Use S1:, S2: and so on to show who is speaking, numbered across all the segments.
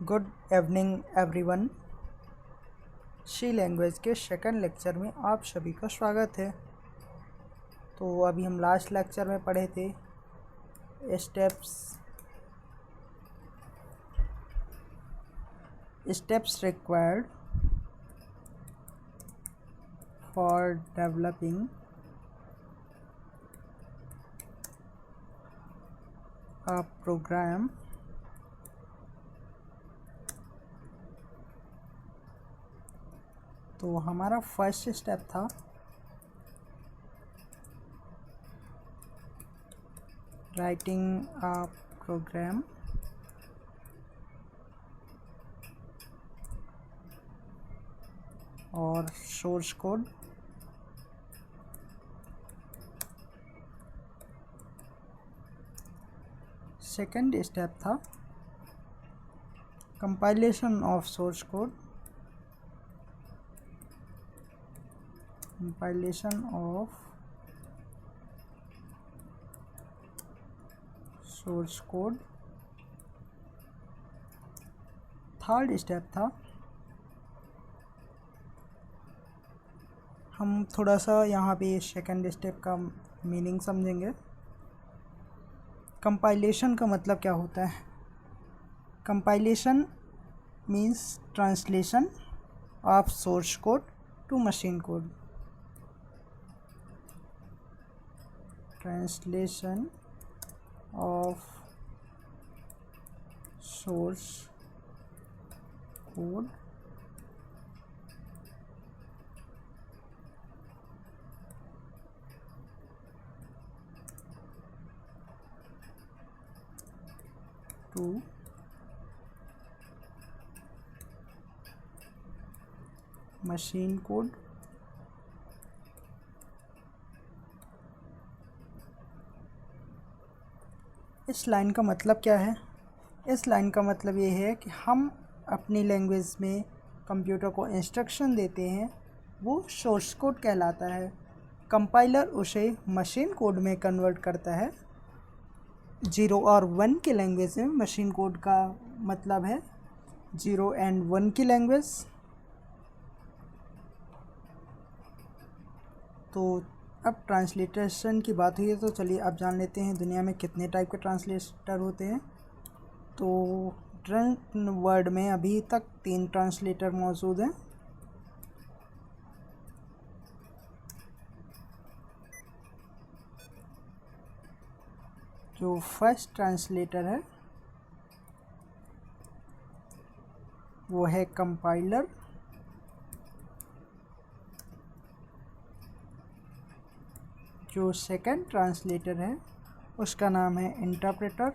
S1: Good evening everyone. She language के second lecture में आप सभी का स्वागत है। तो अभी हम लास्ट लेक्चर में पढ़े थे steps required for developing a program तो हमारा फर्स्ट स्टेप था राइटिंग अ प्रोग्राम और सोर्स कोड। सेकंड स्टेप था compilation of source code, compilation of source code। Third step था हम थोड़ा सा यहाँ पे सेकंड स्टेप का मीनिंग समझेंगे। कंपाइलेशन का मतलब क्या होता है? Compilation means translation of source code to machine code. Translation of source code to machine code। इस लाइन का मतलब क्या है? इस लाइन का मतलब ये है कि हम अपनी लैंग्वेज में कंप्यूटर को इंस्ट्रक्शन देते हैं, वो सोर्स कोड कहलाता है। कंपाइलर उसे मशीन कोड में कन्वर्ट करता है। 0 और 1 की लैंग्वेज में मशीन कोड का मतलब है 0 एंड 1 की लैंग्वेज। तो अब ट्रांसलेशन की बात हुई है तो चलिए अब जान लेते हैं दुनिया में कितने टाइप के ट्रांसलेटर होते हैं। तो वर्ड में अभी तक 3 ट्रांसलेटर मौजूद हैं। जो फर्स्ट ट्रांसलेटर है वो है कंपाइलर। जो सेकंड ट्रांसलेटर है उसका नाम है इंटरप्रेटर।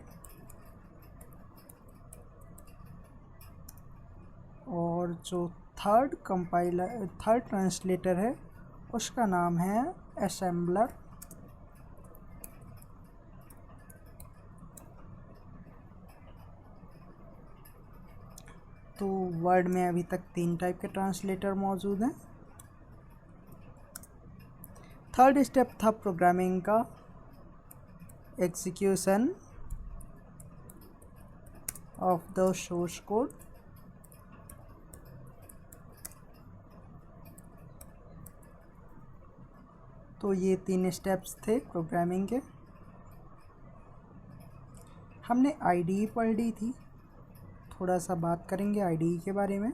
S1: और जो थर्ड ट्रांसलेटर है उसका नाम है असेंबलर। तो वर्ड में अभी तक 3 टाइप के ट्रांसलेटर मौजूद हैं। थर्ड स्टेप था प्रोग्रामिंग का, execution of the source code. तो ये 3 स्टेप्स थे प्रोग्रामिंग के। हमने आईडीई पढ़ ली थी, थोड़ा सा बात करेंगे आईडीई के बारे में।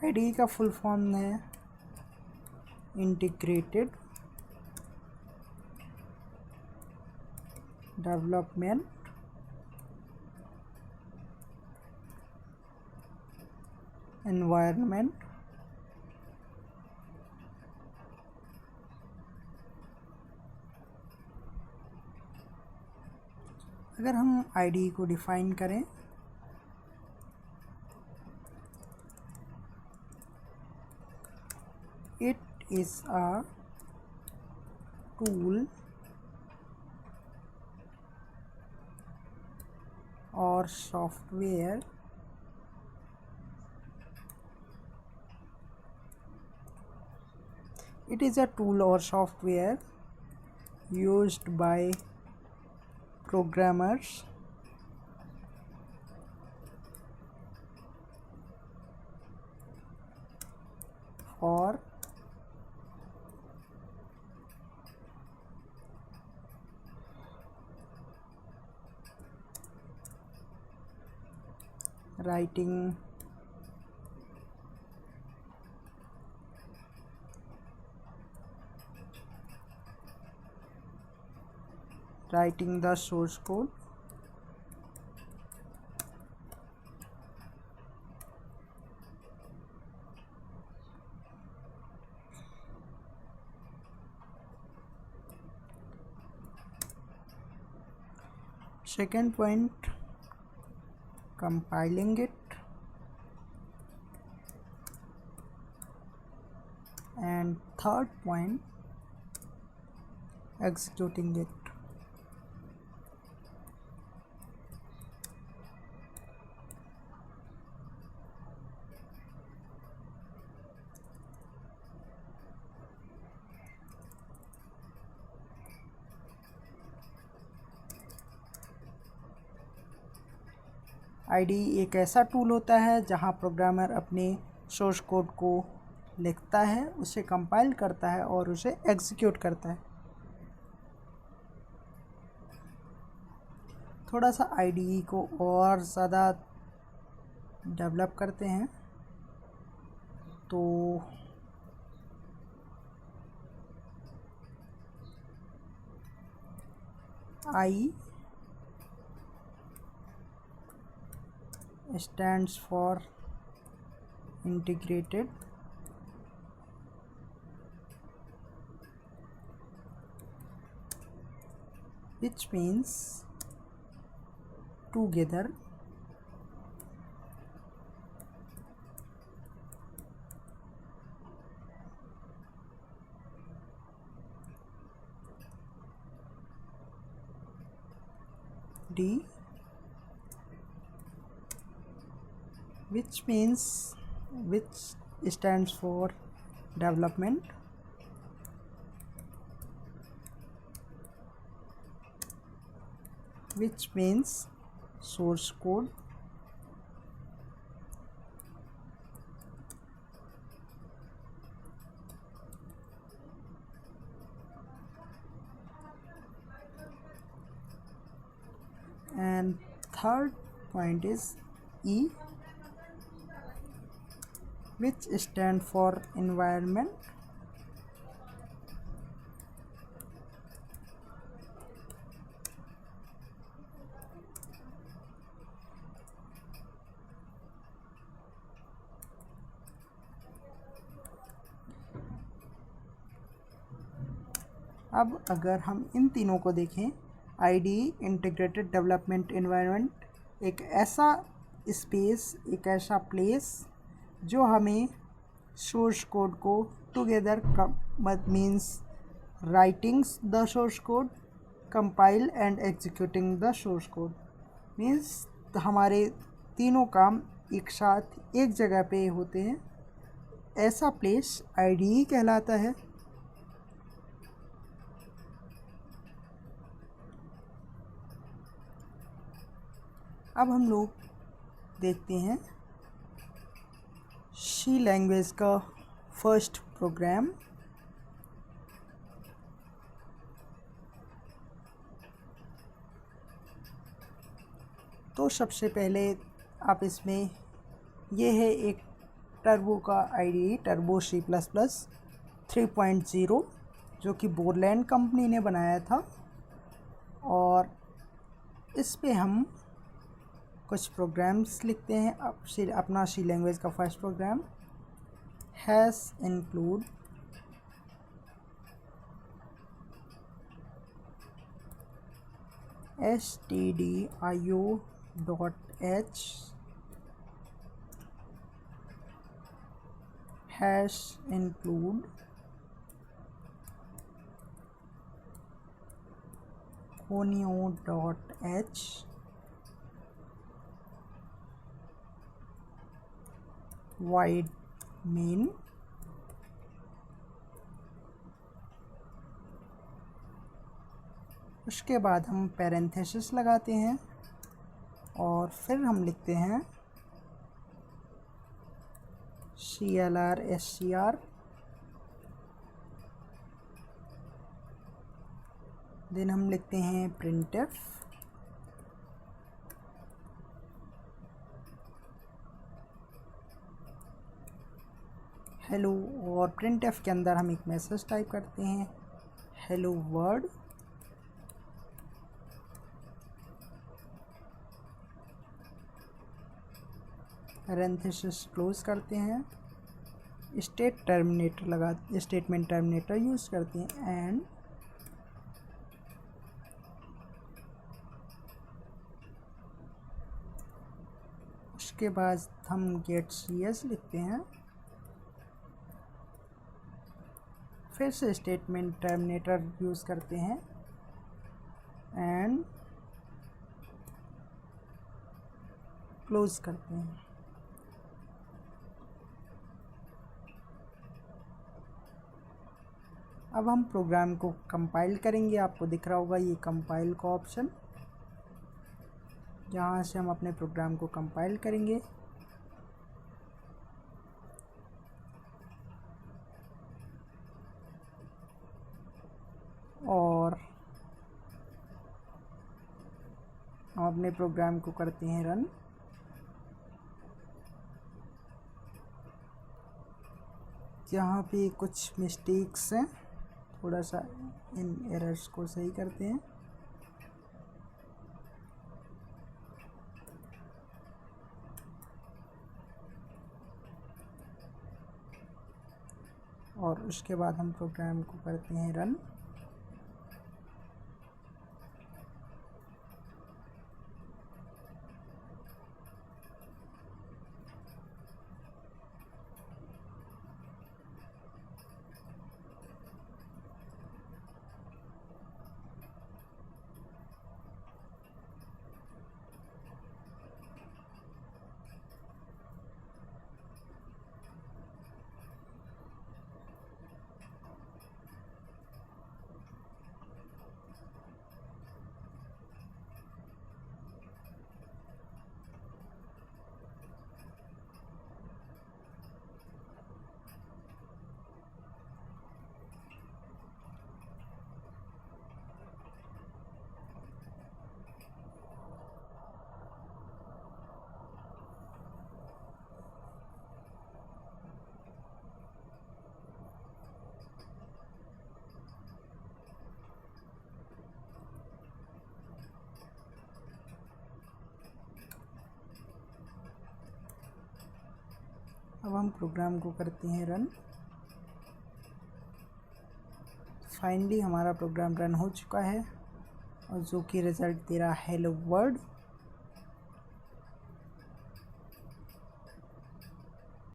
S1: आईडीई का फुल फॉर्म है इंटीग्रेटेड डेवलपमेंट एनवायरनमेंट। अगर हम आईडीई को डिफाइन करें it is a tool or software it is a tool or software used by programmers for writing the source code. Second point, compiling it, and third point, executing it. IDE एक ऐसा tool होता है जहां programmer अपने source code को लिखता है, उसे कंपाइल करता है और उसे एग्जीक्यूट करता है। थोड़ा सा IDE को और ज़्यादा डेवलप करते हैं तो I stands for integrated which means together. D which stands for development. Which means source code. And third point is E, which stand for environment. अब अगर हम इन तीनों को देखें, IDE इंटीग्रेटेड डेवलपमेंट एनवायरनमेंट एक ऐसा स्पेस, एक ऐसा प्लेस जो हमें सोर्स कोड को together means writings the source code, compile and executing the source code means हमारे तीनों काम एक साथ एक जगह पे होते हैं। ऐसा प्लेस IDE कहलाता है। अब हम लोग देखते हैं सी लैंग्वेज का फर्स्ट प्रोग्राम। तो सबसे पहले आप इसमें ये है एक टर्बो का IDE, टर्बो C++ 3.0 जो कि बोरलैंड कंपनी ने बनाया था, और इस पे हम कुछ प्रोग्राम्स लिखते हैं। अब अपना सी लैंग्वेज का first program hash include stdio.h hash include conio.h void main उसके बाद हम पैरेंथेसिस लगाते हैं और फिर हम लिखते हैं CLR देन हम लिखते हैं printf हेलो, और printf के अंदर हम एक मैसेज टाइप करते हैं हेलो वर्ल्ड। पैरेंथेसिस क्लोज करते हैं, स्टेटमेंट टर्मिनेटर यूज़ करते हैं एंड उसके बाद हम गेट CS लिखते हैं, फिर से स्टेटमेंट टर्मिनेटर यूज़ करते हैं एंड क्लोज करते हैं। अब हम प्रोग्राम को कंपाइल करेंगे। आपको दिख रहा होगा ये कंपाइल का ऑप्शन, जहाँ से हम अपने प्रोग्राम को कंपाइल करेंगे। और हम अपने प्रोग्राम को करते हैं रन। यहाँ पे कुछ मिस्टेक्स हैं, थोड़ा सा इन एरर्स को सही करते हैं। और उसके बाद हम प्रोग्राम को करते हैं रन। अब हम प्रोग्राम को करते हैं रन। फाइनली हमारा प्रोग्राम रन हो चुका है और जो कि रिज़ल्ट दे रहा है हेलो वर्ल्ड।